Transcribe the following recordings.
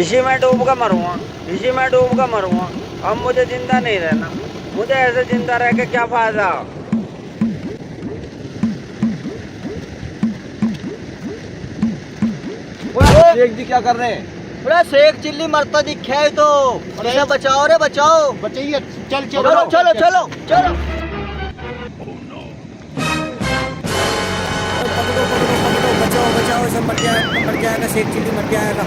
इसी में डूब कर मरूंगा, इसी में डूब कर मरूंगा। अब मुझे जिंदा नहीं रहना, मुझे ऐसे जिंदा रह के क्या फायदा। शेख जी क्या कर रहे हैं? अरे शेख चिल्ली मरता दिखे है तो अरे बचाओ रे बचाओ। बचाइए, चल चलो चलो चलो चलो चलो। बचाओ बचाओ, सब मर जाएगा, शेख चिल्ली मर जाएगा।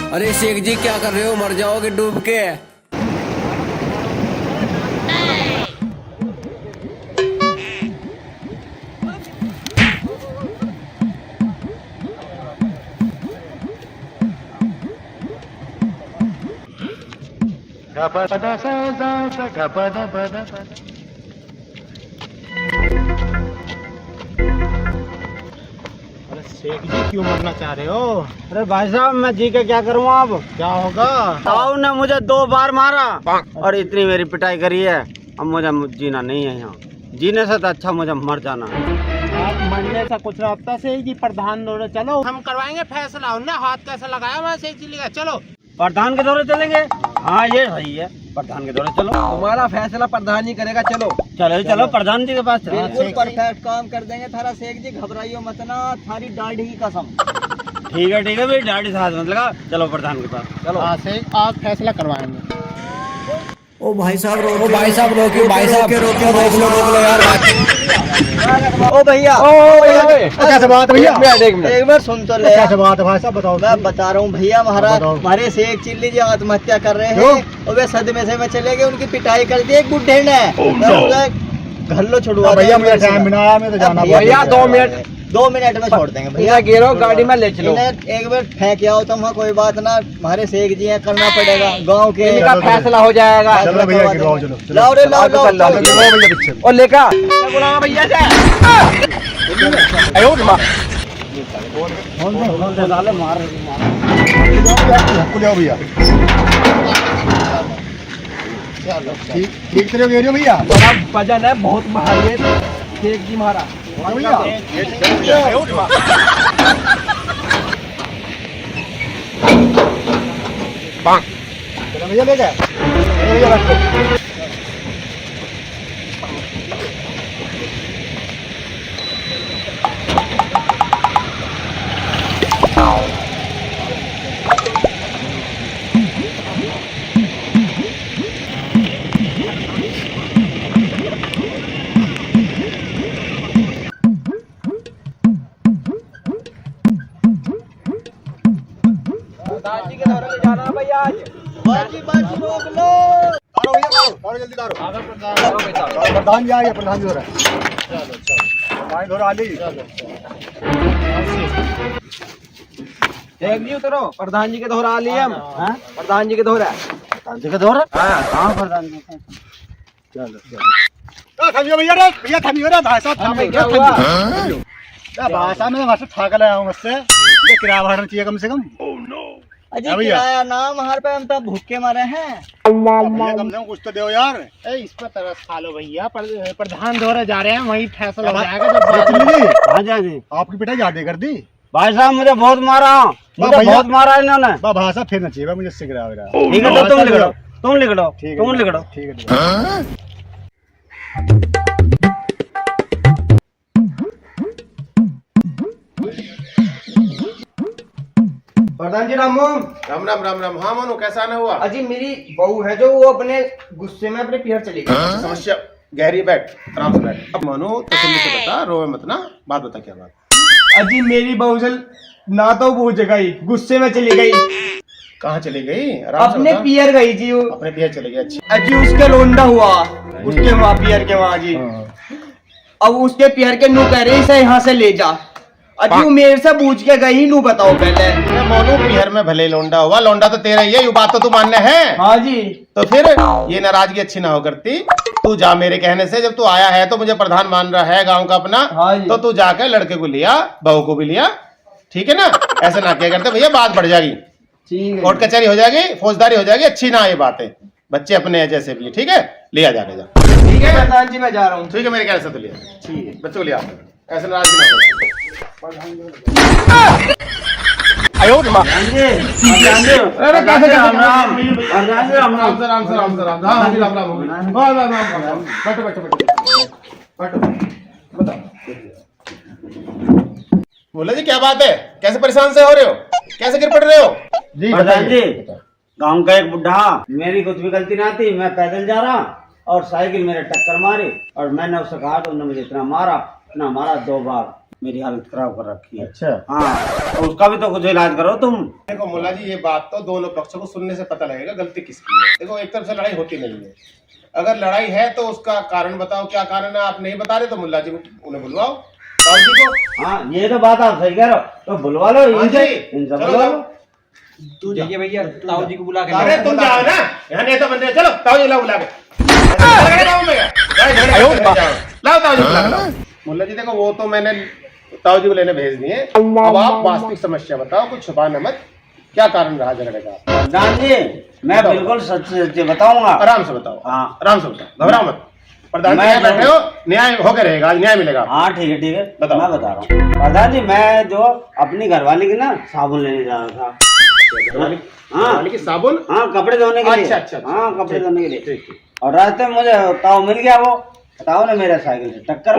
अरे शेख जी क्या कर रहे हो, मर जाओगे डूब के। शेख जी क्यों मरना चाह रहे हो? अरे भाई साहब मैं जी के क्या करूँ अब। क्या होगा? ताऊ ने मुझे 2 बार मारा और इतनी मेरी पिटाई करी है। अब मुझे जीना नहीं है यहाँ, जीने से तो अच्छा मुझे मर जाना है। आप मरने से कुछ रास्ता से जी प्रधान दौरे चलो, हम करवाएंगे फैसला। उन्हें हाथ कैसे लगाया वहाँ शेख जी का। चलो प्रधान के दौरे चलेंगे। हाँ ये सही है, प्रधान के दौरे चलो। तुम्हारा फैसला प्रधान ही करेगा। चलो चलो चलो प्रधान जी के पास चलो। बिल्कुल परफेक्ट काम कर देंगे थारा शेख जी, घबराइयो मत ना, थारी दाढ़ी की कसम। ठीक है भाई, दाढ़ी से हाथ मत लगा, चलो प्रधान के पास चलो। हाँ शेख आज फैसला करवाएंगे। ओ भाई साहब रोको, ओ भाई साहब रोकियो, भाई साहब रोक लो यार। ओ भैया कैसे बात भैया? एक बार सुन तो ले। कैसे बात है भाई साहब, बताओ। मैं बता रहा हूँ भैया, हमारे शेख चिल्ली जी आत्महत्या कर रहे हैं और वे सदमे से में चले गए, उनकी पिटाई कर दी एक बुढ़े ने। घर लो छुड़वा भैया मुझे टाइम बिना में तो जाना भैया 2 मिनट में छोड़ देंगे भैया। गिरो गाड़ी में ले चलो। एक बार फेंक आओ तुम, कोई बात ना, हमारे शेख जी हैं, करना पड़ेगा गांव के। इनका फैसला हो जाएगा। चलो भैया गिरवाओ, चलो लाओ रे लाओ लाओ भैया पीछे। और लेका बुलाओ भैया से। आयो मार भैया। ठीक तरह गिरो भैया। बड़ा वजन है, बहुत भारी है शेख जी महाराज। भैया भैया ले गए भैया रखो। प्रधान जी के दौरे में जाना है भैया आज। बाजी बाजी रोक लो। तारो भैया तारो जल्दी तारो। प्रधान जी आ गए, प्रधान जी हो रहा है। चलो चलो आ ली। शेख जी उतरो, प्रधान जी के दौरा आ लिए हम। प्रधान जी के दौरा। प्रधान जी के दौरे। हाँ प्रधान जी। चलो चलो थमियो भैया रे, भैया थमियो रे, भाई साहब थमियो। क्या भाई साहब, मैं वहां से थक लाया हूं, मुझसे ये किराया बढ़ाना चाहिए कम से कम। अजी किराया नाम हर पे हम तो भूखे मरे हैं। भैया कम से कम कुछ तो दो यार। इस पर तरस खा लो भैया, प्रधान दौरे जा रहे हैं, वही फैसला हो जाएगा। हाँ जी आपकी पिटाई ज्यादा कर दी भाई साहब, मुझे बहुत मारा, मुझे बहुत मारा इन्होंने। भाई साहब फिर ना चाहिए मुझे इससे गिरा। ठीक है तो तुम लिख लो, तुम लिख लो, ठीक तुम लिख लो। ठीक है। प्रधान जी राम राम राम राम राम। हाँ मानो, कैसा आना हुआ? अजी मेरी बहू है जो वो अपने गुस्से में अपने पियर चली गई। समस्या गहरी, बैठ आराम से बैठ। अब मानो तसल्ली से बता, रोए मत ना। बात बता क्या बात? अजी मेरी बहू चल ना तो वो जगह गुस्से में चली गई। कहाँ चली गई? आराम से अपने बता। पियर गई जी वो। अपने पियर चली गई। अच्छी। अजी उसके लोंडा हुआ उसके वहाँ पियर के वहाँ जी। अब उसके पियर के नू कह रही से यहाँ से ले जा। अजी वो मेरे से पूछ के गई, नू बताओ पहले। अरे मोनू, पियर में भले लौंडा हुआ, लौंडा तो तेरा ही है, ये बात तो तू मानना है। हाँ जी। तो फिर ये नाराजगी अच्छी ना हो करती। तू जा मेरे कहने से, जब तू आया है तो मुझे प्रधान मान रहा है गांव का अपना। हाँ जी। तो तू जाकर लड़के को लिया, बहू को भी लिया, ठीक है ना? ऐसे ना क्या करते भैया, बात बढ़ जाएगी, ठीक है। कोर्ट कचहरी हो जाएगी, फौजदारी हो जाएगी। अच्छी ना ये बातें, बच्चे अपने हैं जैसे भी, ठीक है? लिया जाके जा। ठीक है प्रधान जी मैं जा रहा हूँ। ठीक है, मेरे कहने से तो लिया। ठीक है। बच्चों को लिया, ऐसे नाराजगी ना करो। प्रधान जी, अरे कैसे राम राम, प्रधान जी राम राम। राम राम राम हाँ जी राम राम बैठो बैठो बैठो बताओ। बोला जी क्या बात है, कैसे परेशान से हो रहे हो, कैसे गिर पड़ रहे हो? जी प्रधान जी, बताइए। गांव का एक बुढ़ा, मेरी कुछ भी गलती ना थी, मैं पैदल जा रहा और साइकिल मेरे टक्कर मारी और मैंने उससे कहा तो उन्होंने मुझे इतना मारा 2 बार, मेरी हालत खराब कर रखी है। अच्छा हाँ, तो उसका भी तो कुछ इलाज करो तुम। देखो मुल्ला जी, ये बात तो दोनों पक्षों को सुनने से पता लगेगा गलती किसकी है। देखो एक तरफ से लड़ाई होती नहीं है, अगर लड़ाई है तो उसका कारण बताओ, क्या कारण है? आप नहीं बता रहे तो मुल्ला जी उन्हें बुलवाओ, ताऊ जी को। हाँ, ये तो बात आप सही कह रहे हो, तो बुलवा लो हाँ इनसे, जी, इनसे चलो बुलवा जाओ। लो। तू जाइए भैया, ताऊ जी को बुला के अरे तुम जाओ ना, यहाँ नेता बंदे, चलो ताऊ जी लाओ बुला के। लाओ ताऊ जी बुला के लाओ। मुल्ला जी देखो, वो तो मैंने ताऊ जी को लेने भेज दिए, अब आप वास्तविक समस्या बताओ, कुछ छुपाना मत, क्या कारण रहा झगड़े का? प्रधान जी, मैं बिल्कुल सच बताऊंगा। आराम से बताओ, हाँ। आराम से बताओ, घबराओ मत। प्रधान जी मैं यहाँ बैठे हो, न्याय होकर रहेगा, आज न्याय मिलेगा। हाँ ठीक है, बताओ। मैं बता रहा हूँ। प्रधान जी, मैं जो अपनी घरवाली की ना साबुन लेने जा रहा था। हाँ घरवाली की साबुन? हाँ, कपड़े धोने के लिए। अच्छा। हाँ, कपड़े धोने के लिए। ठीक। और रास्ते में मुझे ताऊ मिल गया, वो ताऊ ने मेरे साइकिल से टक्कर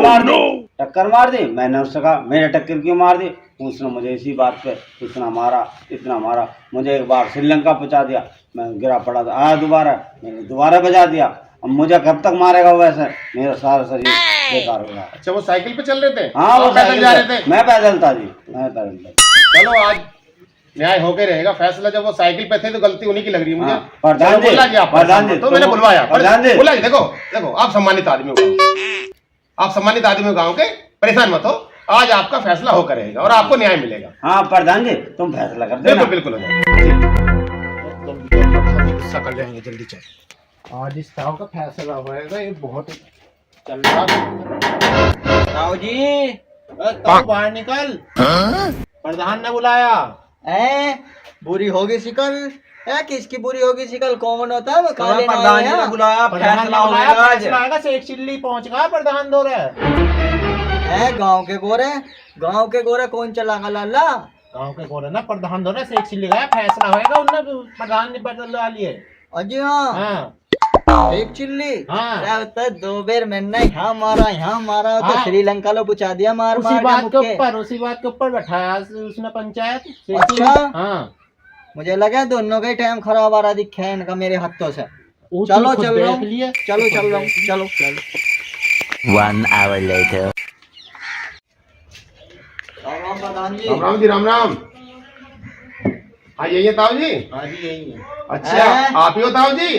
मार दी। मैंने उससे कहा मेरे टक्कर क्यों मार दी? उसने मुझे इसी बात पे इतना मारा, मुझे एक बार श्रीलंका पहुंचा दिया, मैं गिरा पड़ा था, आया दोबारा, मैंने दोबारा बजा दिया। अब मुझे कब तक मारेगा वैसे, मेरा सारा शरीर बेकार हो गया। अच्छा, वो साइकिल पे चल रहे थे? हाँ, वो पैदल जा रहे थे? मैं पैदल था जी, मैं पैदल था। चलो आज न्याय होके रहेगा, फैसला जब वो साइकिल पे थे तो गलती उन्हीं की लग रही है मुझे। हाँ, प्रधान चलो, जी, बुला जी आप, प्रधान जी, तो मैंने बुलवाया। प्रधान जी, बुला जी, देखो आप सम्मानित आदमी हो, आप सम्मानित आदमी हो गाँव के, परेशान मत हो, आज आपका फैसला होकर रहेगा और आपको न्याय मिलेगा। हाँ प्रधान जी, तुम फैसला कर देना। बिल्कुल हो जाएगा। गुस्सा कर जाएंगे, जल्दी चल। आज इस ताऊ का फैसला होएगा, ये बहुत चल रहा। ताऊ जी, ताऊ बाहर निकल, प्रधान ने बुलाया। बुरी होगी शिकल किसकी बुरी होगी शिकल? कौन होता है वो? काले प्रधान जी ने बुलाया, फैसला होगा आज। से 1 चिल्ली पहुंच गया प्रधान दो रहे है गांव के गोरे कौन चलागा लाला? गांव के गोरे ना प्रधान दो रहे से 1 चिल्ली गया, फैसला होएगा, उन्होंने प्रधान ने बदलवा लिए। अजी हाँ, हाँ 1 चिल्ली। हाँ। क्या होता है, 2 बेर मैंने यहाँ मारा तो हाँ। श्रीलंका लो पूछा दिया मार उसी बात के ऊपर बैठाया उसने पंचायत। अच्छा। हाँ, मुझे लगा दोनों का ही टाइम खराब आ रहा दिखा है इनका मेरे हाथों से। वो चलो खुद चल देख रहा हूँ, लिए। चलो 1 hour later. राम प्रधान जी। राम राम जी, राम राम। हाँ यही है ताऊ जी? हाँ जी यही है। अच्छा, आप ही हो ताऊ जी?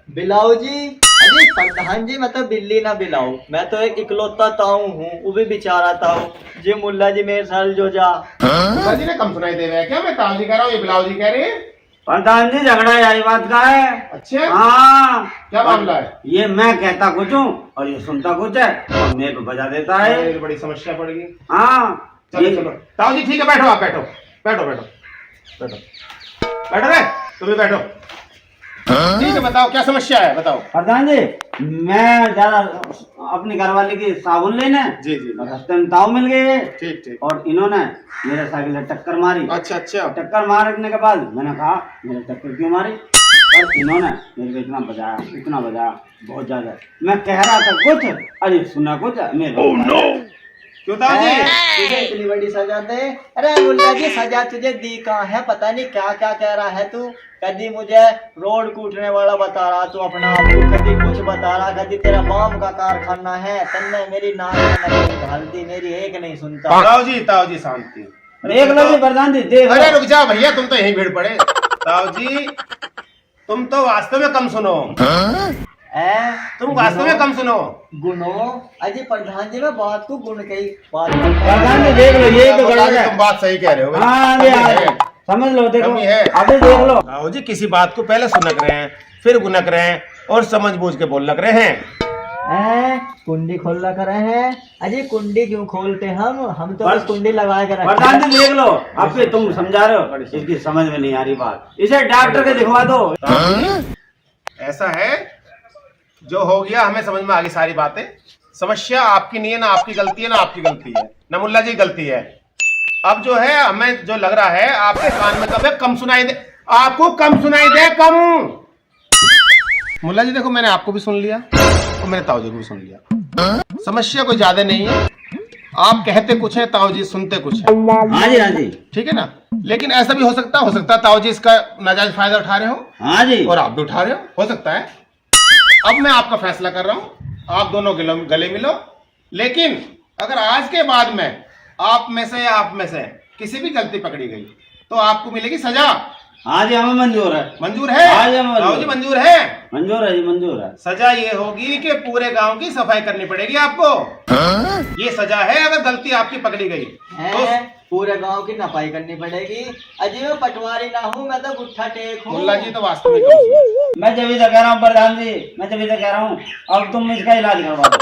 बिलाऊ जी? अजी प्रधान जी, मैं तो बिल्ली ना बिलाऊ, मैं तो एक इकलौता ताऊ हूँ, वो भी बेचारा ताऊ जी। मुल्ला जी मेरे साल जो जा। मुल्ला जी ने कम सुनाई दे रहा है क्या? मैं ताऊ जी कह रहा हूँ, ये बिलाऊ जी कह रहे हैं। प्रधान जी, झगड़ा यही बात का है। अच्छा, हाँ, क्या मामला है? ये मैं कहता कुछ हूँ और ये सुनता कुछ है और मेरे को बजा देता है। अरे, बड़ी समस्या पड़ गई। हाँ चलो ताऊ जी, ठीक है, बैठो आप, बैठो रे, तुम भी बैठो। ठीक है, बताओ क्या समस्या है, बताओ। प्रधान जी, मैं जा रहा अपनी घरवाली की साबुन लेने, जी और रास्ते में ताऊ मिल गए ठीक। और इन्होंने मेरे साइकिल से टक्कर मारी। अच्छा। टक्कर मारने के बाद मैंने कहा मेरे टक्कर क्यों मारी, और इन्होंने मेरे को इतना बजाया बहुत ज्यादा। मैं कह रहा था कुछ, अरे सुना कुछ मेरे। क्यों ताऊ जी? तुझे इतनी बड़ी सजा दे? अरे मुल्ला जी, सजा तुझे दी कहाँ है? पता नहीं क्या क्या कह रहा है तू। कभी मुझे रोड कूटने वाला बता रहा तू अपना आप को, कभी कुछ बता रहा, कभी तेरा माम का कारखाना है। तन्ने मेरी नाक में डाल दी, मेरी एक नहीं सुनता। ताऊ जी शांति। देख लो जी प्रधान जी, देख अरे लो। रुक जाओ भैया, तुम तो यहीं भीड़ पड़े। ताऊ जी, तुम तो वास्तव में कम सुनो, तुम वास्तव में कम सुनो। गुनो अजी प्रधान जी, मैं बात को गुण कही बात। प्रधान जी देख लो, ये तो गलत है। तुम बात सही कह रहे हो। हाँ कमी ये है। समझ लो, देखो कमी है। अभी देख लो। ताऊ जी किसी बात को पहले सुनक रहे हैं, फिर गुनक रहे हैं और समझ बूझ के बोल लग रहे हैं। कुंडी खोलना कर रहे हैं? अजी कुंडी क्यों खोलते हम तो बस कुंडी लगा के रखते प्रधान जी देख लो, अब भी तुम समझा रहे हो, इसकी समझ में नहीं आ रही बात, इसे डॉक्टर के दिखवा दो। ऐसा है, जो हो गया हमें समझ में आ गई सारी बातें। समस्या आपकी नहीं है, ना आपकी गलती है, ना आपकी गलती है, ना मुल्ला जी गलती है। अब जो है हमें जो लग रहा है आपके कान में कम सुनाई दे, आपको कम सुनाई दे, कम। मुल्ला जी देखो, मैंने आपको भी सुन लिया और मैंने ताऊ जी को भी सुन लिया। समस्या कोई ज्यादा नहीं है, आप कहते कुछ है, ताऊ जी सुनते कुछ है। हाँ जी, हाँ जी, ठीक है ना। लेकिन ऐसा भी हो सकता है ताऊ जी इसका नाजायज फायदा उठा रहे हो, हाँ जी, और आप भी उठा रहे हो सकता है। अब मैं आपका फैसला कर रहा हूं, आप दोनों गले मिलो। लेकिन अगर आज के बाद में आप में से या आप में से किसी भी गलती पकड़ी गई तो आपको मिलेगी सजा। हाँ जी, हमें मंजूर है। मंजूर है? हाँ जी, मंजूर। ताऊ जी मंजूर है? मंजूर है जी, मंजूर है। सजा ये होगी कि पूरे गांव की सफाई करनी पड़ेगी आपको। ये सजा है अगर गलती आपकी पकड़ी गई तो। पूरे गांव की नफाई करनी पड़ेगी। अजी मैं पटवारी ना हूँ, मैं तो गुट्ठा टेक हूँ। मुल्ला जी तो वास्तव में कम। मैं जब कह रहा हूँ प्रधान जी, मैं जब कह रहा हूँ, अब तुम इसका इलाज करवा दो।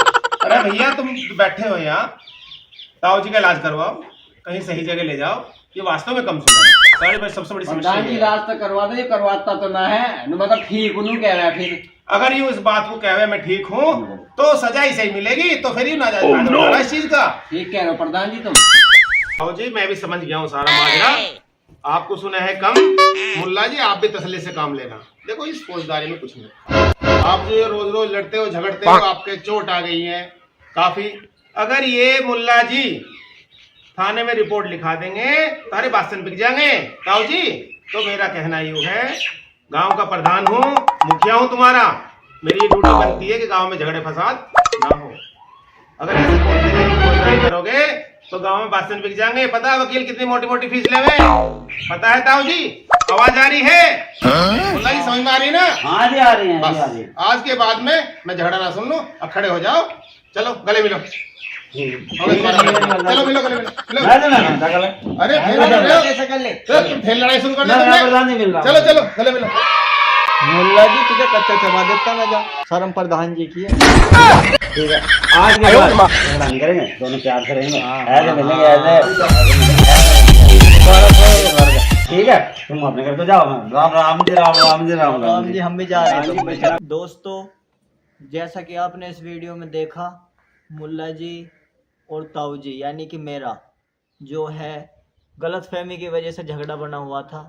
अरे भैया तुम बैठे हो यहाँ, ताऊ जी का इलाज करवाओ, कहीं सही जगह ले जाओ। ये वास्तव में कम सुना है। सबसे बड़ी समस्या प्रधान जी इलाज तो करवा दो, ये करवाता तो ना है, मतलब ठीक हूँ कह रहा है। फिर अगर ये इस बात को कहे मैं ठीक हूँ तो सजा ही सही मिलेगी, तो फिर ये नाजायज फायदा उठा रहा है इस चीज का। ठीक कह रहे हो प्रधान जी तुम। ताऊ जी मैं भी समझ गया हूँ सारा माजरा, आपको सुना है कम। मुल्ला जी आप भी तसल्ली से काम लेना। देखो इस फौजदारी में कुछ नहीं, आप जो रोज रोज लड़ते हो झगड़ते हो, आपके चोट आ गई है काफी। अगर ये मुल्ला जी थाने में रिपोर्ट लिखा देंगे, सारे बासन बिक जाएंगे ताऊ जी। तो मेरा कहना यूं है, गांव का प्रधान हूँ, मुखिया हूँ तुम्हारा, मेरी ये ड्यूटी बनती है कि गांव में झगड़े फसाद ना हो। अगर ऐसे फौजदारी करोगे तो गांव में बासन बिक जाएंगे। पता है वकील कितनी मोटी मोटी फीस लेवे? पता है ताऊ जी? आवाज आ रही है? मुल्ला जी समझ में आ रही है ना? हाँ जी, आ रही है। बस आज के बाद में मैं झगड़ा ना सुन लूं। अब खड़े हो जाओ, चलो गले मिलो। चलो मिलो गले मिलो। अरे फिर लड़ाई शुरू कर दे। चलो चलो गले मिलो। मुल्ला जी तुझे कच्चा चबा देता मैं, जा शर्म प्रधान जी की है। ठीक है, आज के बाद झगड़ा नहीं करेंगे, दोनों प्यार से रहेंगे, ऐसे मिलेंगे ऐसे। ठीक है, तुम अपने घर तो जाओ। राम राम जी, राम राम जी, राम राम जी हम भी जा रहे हैं। दोस्तों जैसा कि आपने इस वीडियो में देखा, मुल्ला जी और ताऊ जी यानी कि मेरा जो है गलतफहमी की वजह से झगड़ा बना हुआ था,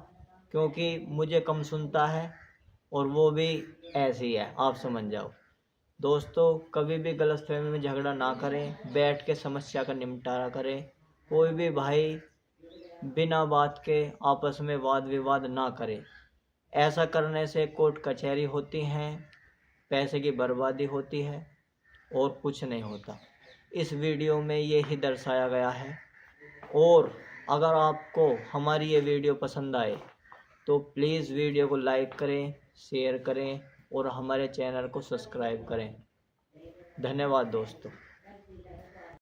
क्योंकि मुझे कम सुनता है और वो भी ऐसे ही है, आप समझ जाओ। दोस्तों कभी भी गलतफहमी में झगड़ा ना करें, बैठ के समस्या का निपटारा करें। कोई भी भाई बिना बात के आपस में वाद विवाद ना करे। ऐसा करने से कोर्ट कचहरी होती हैं, पैसे की बर्बादी होती है और कुछ नहीं होता। इस वीडियो में ये ही दर्शाया गया है। और अगर आपको हमारी ये वीडियो पसंद आए तो प्लीज़ वीडियो को लाइक करें, शेयर करें और हमारे चैनल को सब्सक्राइब करें। धन्यवाद दोस्तों।